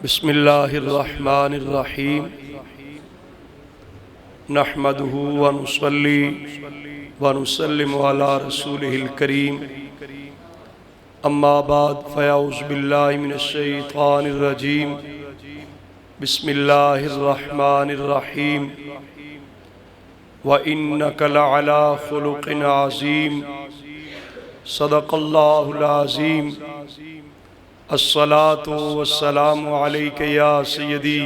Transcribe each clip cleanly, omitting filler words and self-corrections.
بسم اللہ الرحمن الرحیم نحمدہ ونصلی ونسلم علی رسولہ الکریم اما بعد فاعوذ باللہ من الشیطان الرجیم بسم اللہ الرحمن الرحیم وَإِنَّكَ لَعَلَىٰ خُلُقٍ عَظِيمٍ صدق اللہ العظیم الصلاة والسلام علیک یا سیدی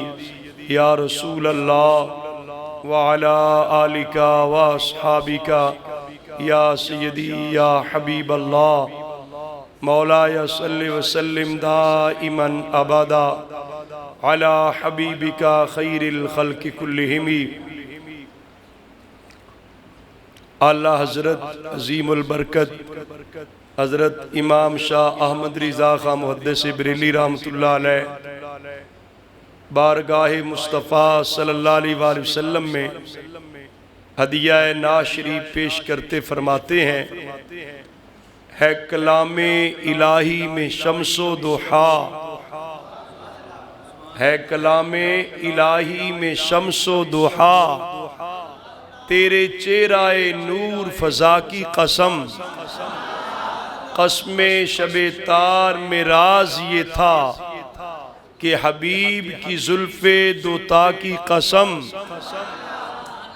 یا رسول اللہ وعلى آلک واصحابک یا سیدی یا حبیب اللہ مولایا صلی وسلم دائما ابدا علی حبیبک خیر الخلق کلہم۔ اعلیٰ حضرت عظیم البرکت حضرت امام شاہ احمد رضا خان محدث بریلی رحمۃ اللہ علیہ بارگاہ مصطفیٰ صلی اللہ علیہ وآلہ وسلم میں ہدیہ نعت شریف پیش کرتے فرماتے ہیں، ہے کلام الہی میں شمس و ضحا، ہے کلام الہی میں شمس و ضحا، تیرے چہرہ نور فضا کی قسم، قسم شب تار میں راز یہ تھا کہ حبیب کی زلف دوتا کی قسم،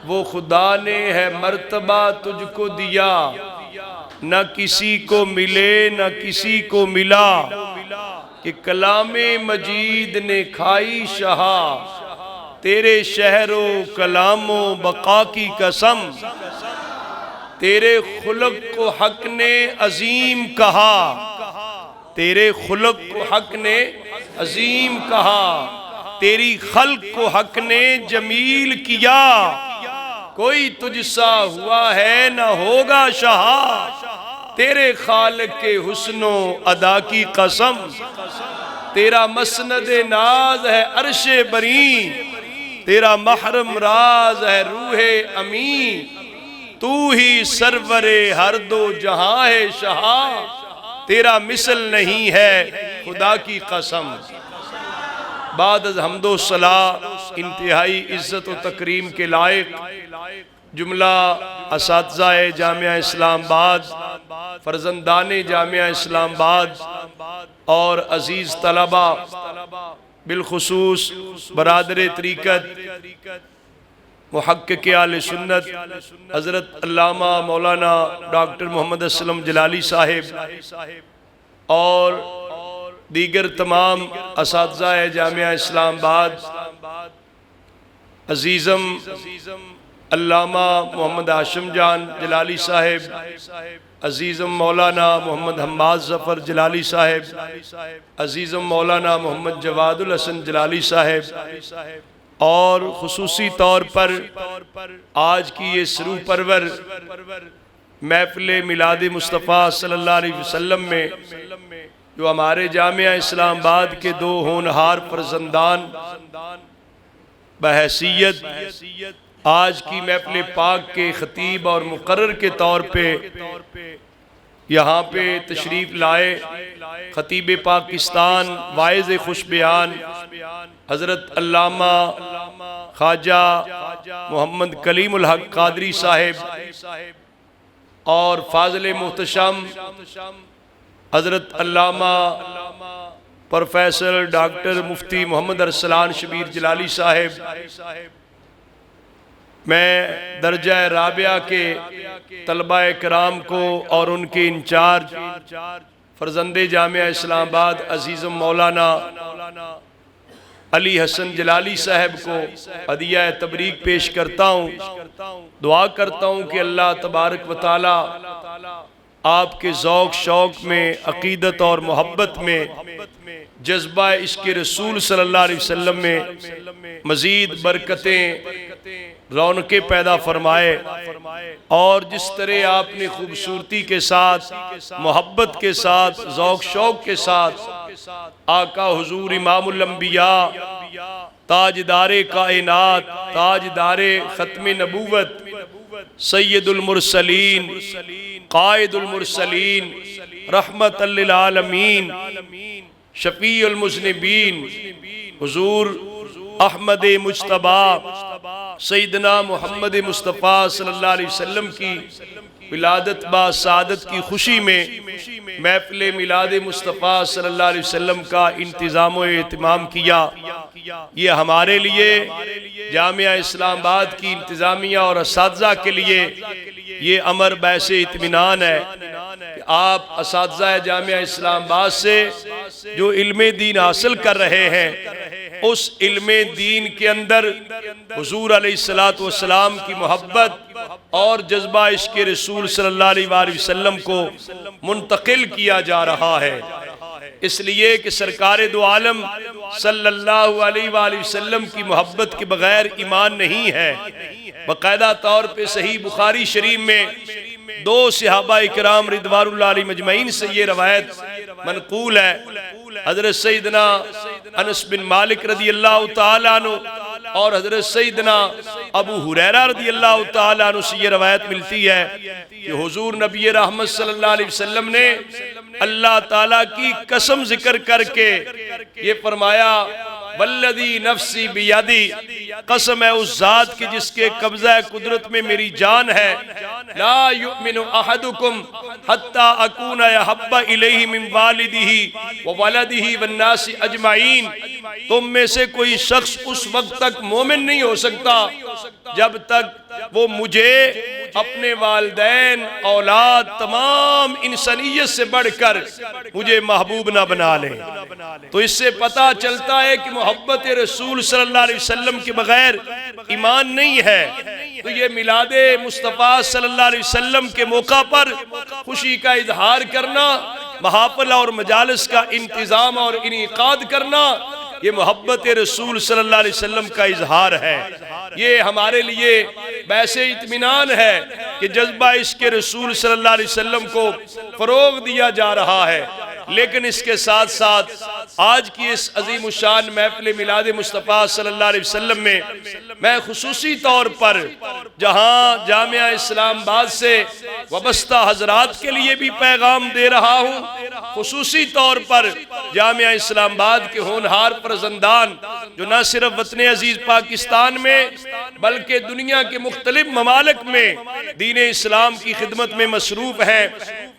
وہ خدا نے ہے مرتبہ تجھ کو دیا، نہ کسی کو ملے نہ کسی کو ملا، کہ کلام مجید نے کھائی شہا، تیرے شہر و کلام و بقا کی قسم، تیرے خلق کو حق نے عظیم کہا، تیرے خلق کو حق نے عظیم کہا، تیری خلق کو حق نے جمیل کیا، کوئی تجھ سا ہوا ہے نہ ہوگا شہا، تیرے خالق کے حسن و ادا کی قسم، تیرا مسند ناز ہے عرش بری، تیرا محرم راز ہے روح امین، تو ہی سرور ہر دو جہاں ہے شہا، تیرا مثل نہیں ہے خدا کی قسم۔ بعد از حمد و ثنا انتہائی عزت و تکریم کے لائق جملہ اساتذہ جامعہ اسلام آباد، فرزندان جامعہ اسلام آباد اور عزیز طلبہ، بالخصوص برادر طریقت محقق اہل سنت حضرت علامہ مولانا ڈاکٹر محمد اسلم جلالی صاحب اور دیگر تمام اساتذہ جامعہ اسلام آباد، عزیزم علامہ محمد ہاشم جان جلالی صاحب، عزیزم مولانا محمد حماد ظفر جلالی صاحب، عزیزم مولانا محمد جواد الحسن جلالی صاحب، اور خصوصی طور پر آج کی یہ سرو پرور محفل میلاد مصطفیٰ صلی اللہ علیہ وسلم میں جو ہمارے جامعہ اسلام آباد کے دو ہونہار فرزندان بحیثیت آج کی محفل پاک کے خطیب اور مقرر کے طور پہ یہاں پہ تشریف لائے، خطیب پاکستان واعظ خوش بیان حضرت علامہ خواجہ محمد کلیم الحق قادری صاحب اور فاضل محتشم حضرت علامہ پروفیسر ڈاکٹر مفتی محمد ارسلان شبیر جلالی صاحب، میں درجہ رابعہ کے طلبہ کرام کو اور ان کے انچارج فرزند جامعہ اسلام آباد عزیزم مولانا علی حسن جلالی صاحب کو ہدیہ تبریک پیش کرتا ہوں، دعا کرتا ہوں کہ اللہ تبارک و تعالی آپ کے ذوق شوق میں، عقیدت اور محبت میں، جذبہ عشق رسول صلی اللہ علیہ وسلم میں مزید برکتیں رونقیں پیدا فرمائے، اور جس طرح آپ نے خوبصورتی کے ساتھ، محبت کے ساتھ، ذوق شوق کے ساتھ آقا حضور امام الانبیاء، تاجدار کائنات، تاجدار ختم نبوت، سید المرسلین، قائد المرسلین، رحمت للعالمین، شفیع المذنبین، حضور احمد مجتبیٰ سیدنا محمد مصطفیٰ صلی اللہ علیہ وسلم کی ولادت با سعادت کی خوشی میں محفل میلاد مصطفیٰ صلی اللہ علیہ وسلم کا انتظام و اہتمام کیا۔ یہ ہمارے لیے جامعہ اسلام آباد کی انتظامیہ اور اساتذہ کے لیے یہ امر باعث اطمینان ہے کہ آپ اساتذہ جامعہ اسلام آباد سے جو علم دین حاصل کر رہے ہیں، اس علم دین کے اندر حضور علیہ السلام کی محبت اور جذبہ عشق رسول صلی اللہ علیہ وآلہ وسلم کو منتقل کیا جا رہا ہے۔ اس لیے کہ سرکار دو عالم صلی اللہ علیہ وآلہ وسلم کی محبت کے بغیر ایمان نہیں ہے۔ باقاعدہ طور پہ صحیح بخاری شریف میں دو صحابہ اکرام رضوان اللہ علیہ مجمعین سے یہ روایت منقول ہے۔ حضرت سیدنا انس بن مالک رضی اللہ تعالیٰ عنہ اور حضرت سیدنا ابو ہریرہ رضی اللہ تعالیٰ عنہ سے یہ روایت ملتی ہے کہ حضور نبی رحمت صلی اللہ علیہ وسلم نے اللہ تعالیٰ کی قسم ذکر کر کے یہ فرمایا، والذی نفسی بیدی، قسم ہے اس ذات کی جس کے قبضہ قدرت میں میری جان ہے، لا یؤمن احدکم حتی اکون احب الیہ من والدہ وولدہ والناس اجمعین، تم میں سے کوئی شخص اس وقت تک مومن نہیں ہو سکتا جب تک وہ مجھے اپنے والدین اولاد تمام انسانیت سے بڑھ کر مجھے محبوب نہ بنا لیں۔ تو اس سے پتہ چلتا ہے کہ محبت رسول صلی اللہ علیہ وسلم کے بغیر ایمان نہیں ہے۔ تو یہ میلاد مصطفیٰ صلی اللہ علیہ وسلم کے موقع پر خوشی کا اظہار کرنا، محافل اور مجالس کا انتظام اور انعقاد کرنا، یہ محبت رسول صلی اللہ علیہ وسلم کا اظہار ہے۔ یہ ہمارے لیے باعث اطمینان ہے کہ جذبہ عشق رسول صلی اللہ علیہ وسلم کو فروغ دیا جا رہا ہے۔ لیکن اس کے ساتھ ساتھ آج کی اس عظیم الشان محفل میلاد مصطفیٰ صلی اللہ علیہ وسلم میں میں خصوصی طور پر جہاں جامعہ اسلام آباد سے وابستہ حضرات کے لیے بھی پیغام دے رہا ہوں، خصوصی طور پر جامعہ اسلام آباد کے ہونہار فرزندان جو نہ صرف وطن عزیز پاکستان میں بلکہ دنیا کے مختلف ممالک میں دین اسلام کی خدمت میں مصروف ہیں،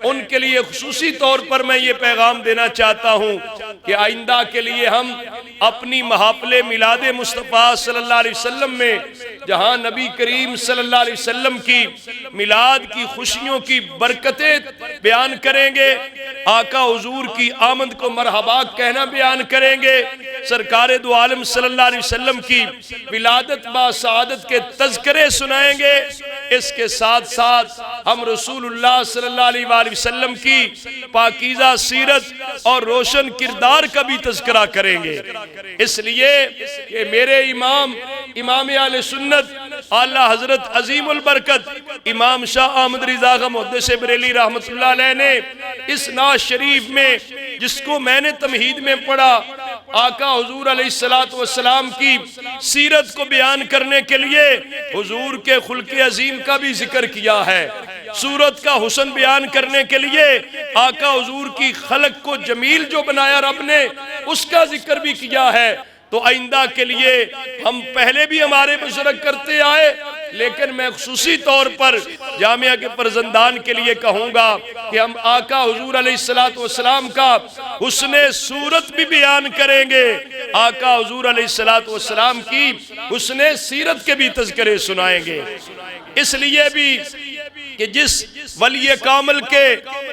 ان کے لیے خصوصی طور پر میں یہ پیغام دینا چاہتا ہوں کہ آئندہ کے لیے ہم اپنی محافل میلاد مصطفیٰ صلی اللہ علیہ وسلم میں جہاں نبی کریم صلی اللہ علیہ وسلم کی میلاد کی خوشیوں کی برکتیں بیان کریں گے، آقا حضور کی آمد کو مرحبا کہنا بیان کریں گے، سرکار دو عالم صلی اللہ علیہ وسلم کی ولادت با سعادت کے تذکرے سنائیں گے۔ اس کے ساتھ ساتھ ہم رسول اللہ صلی اللہ علیہ وآلہ وسلم کی پاکیزہ سیرت اور روشن کردار کا بھی تذکرہ کریں گے۔ اس لیے کہ میرے امام اہل سنت اعلیٰ حضرت عظیم البرکت امام شاہ احمد رضا خاں محدث بریلی رحمت اللہ علیہ نے اس نعت شریف میں جس کو میں نے تمہید میں پڑھا، آقا حضور علیہ السلام کی سیرت کو بیان کرنے کے لیے حضور کے خلق عظیم کا بھی ذکر کیا ہے، صورت کا حسن بیان کرنے کے لیے آقا حضور کی خلق کو جمیل جو بنایا رب نے اس کا ذکر بھی کیا ہے۔ تو آئندہ کے لیے ہم پہلے بھی ہمارے بزرگ کرتے آئے، لیکن میں خصوصی طور پر جامعہ کے فرزندان کے لیے کہوں گا کہ ہم آقا حضور علیہ السلام کا حسن صورت بھی بیان کریں گے، آقا حضور علیہ السلام کی حسن سیرت کے بھی تذکرے سنائیں گے۔ اس لیے بھی کہ جس ولی کامل کے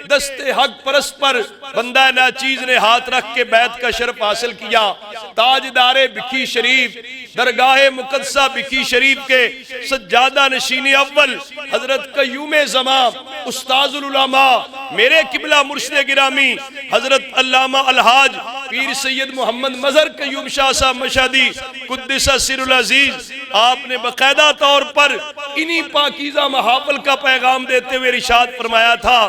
دست حق پرست پر بندہ ناچیز نے ہاتھ رکھ کے بیعت کا شرف حاصل کیا، تاجدار بکھی شریف درگاہ مقدسہ بکھی شریف کے سجادہ نشین اول حضرت قیوم زمان استاذ العلماء میرے قبلہ مرشد گرامی حضرت علامہ الحاج پیر سید محمد مظہر قیوم شاہ صاحب مشہدی قدس سر العزیز، آپ نے باقاعدہ طور پر انہی پاکیزہ محافل کا پیغام دیتے ہوئے ارشاد فرمایا تھا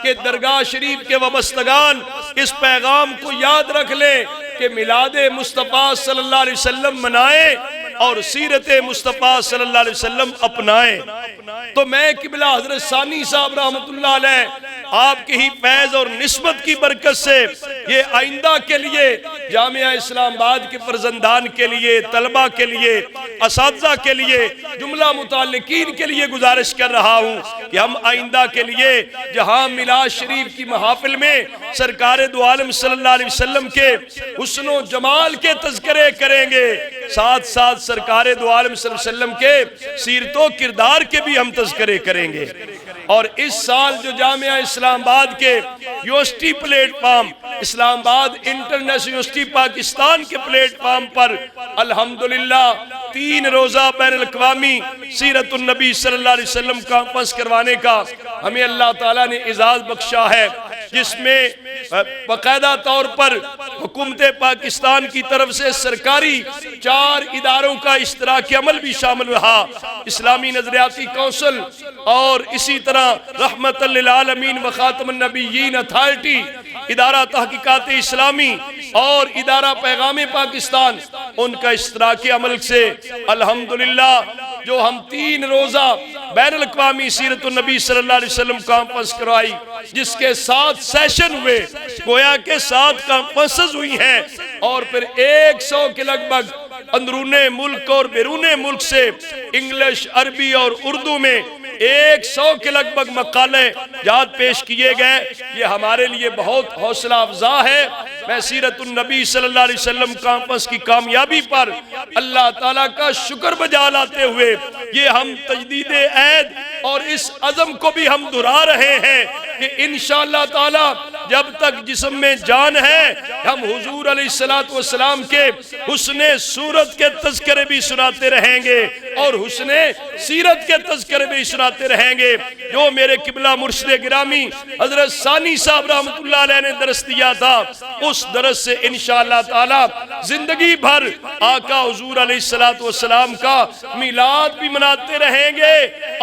کہ درگاہ شریف کے وابستگان اس پیغام کو یاد رکھ لیں کہ میلاد مصطفیٰ صلی اللہ علیہ وسلم منائیں اور سیرت مصطفیٰ صلی اللہ علیہ وسلم اپنائیں۔ تو میں قبلہ حضرت ثانی صاحب رحمت اللہ علیہ آپ کی ہی فیض اور نسبت کی برکت سے یہ آئندہ کے لیے جامعہ اسلام آباد کے فرزندان کے لیے، طلبہ کے لیے، اساتذہ کے لیے، جملہ متعلقین کے لیے گزارش کر رہا ہوں کہ ہم آئندہ کے لیے جہاں میلاد شریف کی محافل میں سرکار دو عالم صلی اللہ علیہ وسلم کے حسن و جمال کے تذکرے کریں گے، ساتھ ساتھ سرکار دو عالم صلی اللہ علیہ وسلم کے سیرت و کردار کے بھی ہم تذکرے کریں گے۔ اور اس سال جو جامعہ اسلام آباد کے یونیورسٹی پلیٹ فارم، اسلام آباد انٹرنیشنل یونیورسٹی پاکستان کے پلیٹ فارم پر الحمدللہ 3 روزہ بین الاقوامی سیرت النبی صلی اللہ علیہ وسلم کانفرنس کروانے کا ہمیں اللہ تعالیٰ نے اعزاز بخشا ہے، جس میں باقاعدہ طور پر حکومت پاکستان کی طرف سے سرکاری 4 اداروں کا اشتراک عمل بھی شامل رہا، اسلامی نظریاتی کونسل اور اسی طرح رحمت للعالمین و خاتم النبیین اتھارٹی، ادارہ تحقیقات اسلامی اور ادارہ پیغام پاکستان، ان کا اشتراک عمل سے الحمدللہ جو ہم 3 روزہ بین الاقوامی سیرت النبی صلی اللہ علیہ وسلم کانفرنس کروائی، جس کے 7 سیشن ہوئے، گویا کے 7 کانفرنسز ہوئی ہیں، اور پھر 100 کے لگ بھگ اندرون ملک اور بیرون ملک سے انگلش، عربی اور اردو میں 100 کے لگ بھگ مقالے یاد پیش کیے گئے۔ یہ ہمارے لیے بہت حوصلہ افزا ہے۔ میں سیرت النبی صلی اللہ علیہ وسلم کانفرنس کی کامیابی پر اللہ تعالیٰ کا شکر بجا لاتے ہوئے یہ ہم تجدید عہد اور اس عزم کو بھی ہم دہرا رہے ہیں کہ انشاءاللہ تعالیٰ جب تک جسم میں جان ہے ہم حضور علیہ السلام کے حسن صورت کے تذکرے بھی سناتے رہیں گے اور حسن سیرت کے تذکرے بھی سناتے رہیں گے۔ جو میرے قبلہ مرشد گرامی حضرت ثانی صاحب رحمت اللہ علیہ نے درس دیا تھا، اس درس سے انشاءاللہ تعالی زندگی بھر آقا حضور علیہ السلام کا میلاد بھی مناتے رہیں گے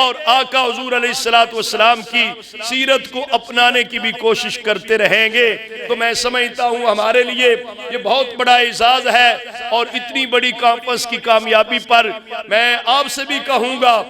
اور آقا حضور علیہ السلام کی سیرت کو اپنانے کی بھی کوشش کرتے رہیں گے۔ تو میں سمجھتا ہوں ہمارے لیے یہ بہت بڑا اعزاز ہے، اور اتنی بڑی کانفرنس کی کامیابی پر میں آپ سے بھی کہوں گا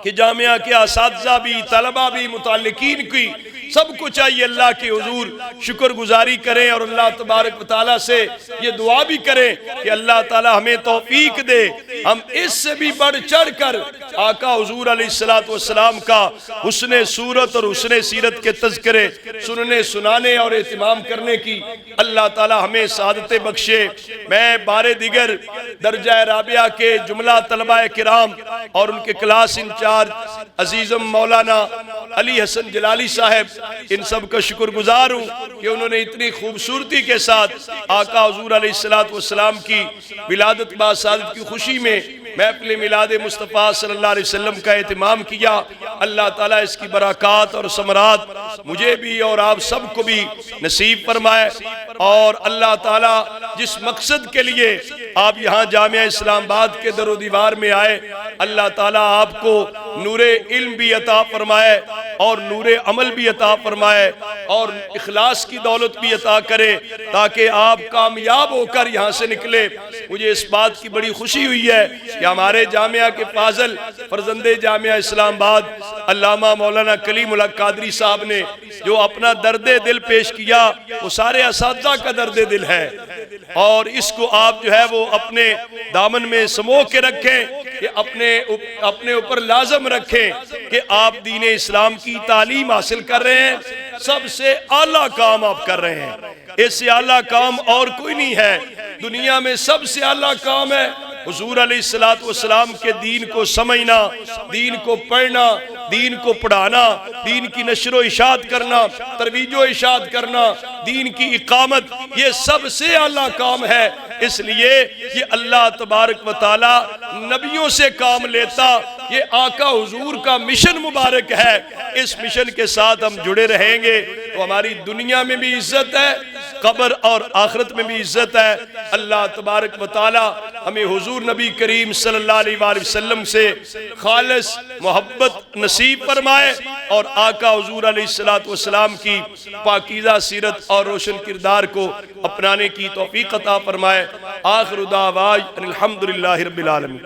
کہ جامعہ کے اساتذہ بھی، طلبہ بھی، متعلقین کی سب کو چاہیے اللہ کے حضور شکر گزاری کریں اور اللہ تبارک و تعالیٰ سے یہ دعا بھی کریں کہ اللہ تعالیٰ ہمیں توفیق دے ہم اس سے بھی بڑھ چڑھ کر آقا حضور علیہ السلام کا حسن صورت اور حسن سیرت کے تذکرے سننے، سنانے اور اہتمام کرنے کی اللہ تعالیٰ ہمیں سعادت بخشے۔ میں بار دیگر درجہ رابعہ کے جملہ طلبہ کرام اور ان کے کلاس انچارج عزیزم مولانا علی حسن جلالی صاحب، ان سب کا شکر گزار ہوں کہ انہوں نے اتنی خوبصورتی کے ساتھ آقا حضور علیہ السلام کی ولادت باسعادت کی خوشی میں محفل میلاد مصطفیٰ صلی اللہ علیہ وسلم کا اہتمام کیا۔ اللہ تعالیٰ اس کی برکات اور ثمرات مجھے بھی اور آپ سب کو بھی نصیب فرمائے، اور اللہ تعالیٰ جس مقصد کے لیے آپ یہاں جامعہ اسلام آباد کے در و دیوار میں آئے، اللہ تعالیٰ آپ کو نور علم بھی عطا فرمائے اور نور عمل بھی عطا فرمائے اور اخلاص کی دولت بھی عطا کرے تاکہ آپ کامیاب ہو کر یہاں سے نکلے۔ مجھے اس بات کی بڑی خوشی ہوئی ہے کہ ہمارے جامعہ کے فاضل فرزند جامعہ اسلام آباد علامہ مولانا کلیم اللہ قادری صاحب نے جو اپنا درد دل پیش کیا وہ سارے اساتذہ کا درد دل ہے، اور اس کو آپ جو ہے وہ اپنے دامن میں سمو کے رکھیں کہ اپنے اوپر لازم رکھیں کہ آپ دین اسلام کی تعلیم حاصل کر رہے ہیں، سب سے اعلیٰ کام آپ کر رہے ہیں، اس سے اعلیٰ کام اور کوئی نہیں ہے دنیا میں۔ سب سے اعلیٰ کام ہے حضور علیہ السلام کے دین کو سمجھنا، دین کو پڑھنا، دین کو پڑھانا، دین کی نشر و اشاعت کرنا، ترویج و اشاعت کرنا، دین کی اقامت، یہ سب سے اعلیٰ کام ہے۔ اس لیے یہ اللہ تبارک و تعالی نبیوں سے کام لیتا، یہ آقا حضور کا مشن مبارک ہے، اس مشن کے ساتھ ہم جڑے رہیں گے تو ہماری دنیا میں بھی عزت ہے، قبر اور آخرت میں بھی عزت ہے۔ اللہ تبارک و تعالی ہمیں حضور نبی کریم صلی اللہ علیہ وآلہ وسلم سے خالص محبت نصیب فرمائے اور آقا حضور علیہ السلام کی پاکیزہ سیرت اور روشن کردار کو اپنانے کی توفیق عطا فرمائے۔ آخر دعوانا الحمدللہ رب العالمین۔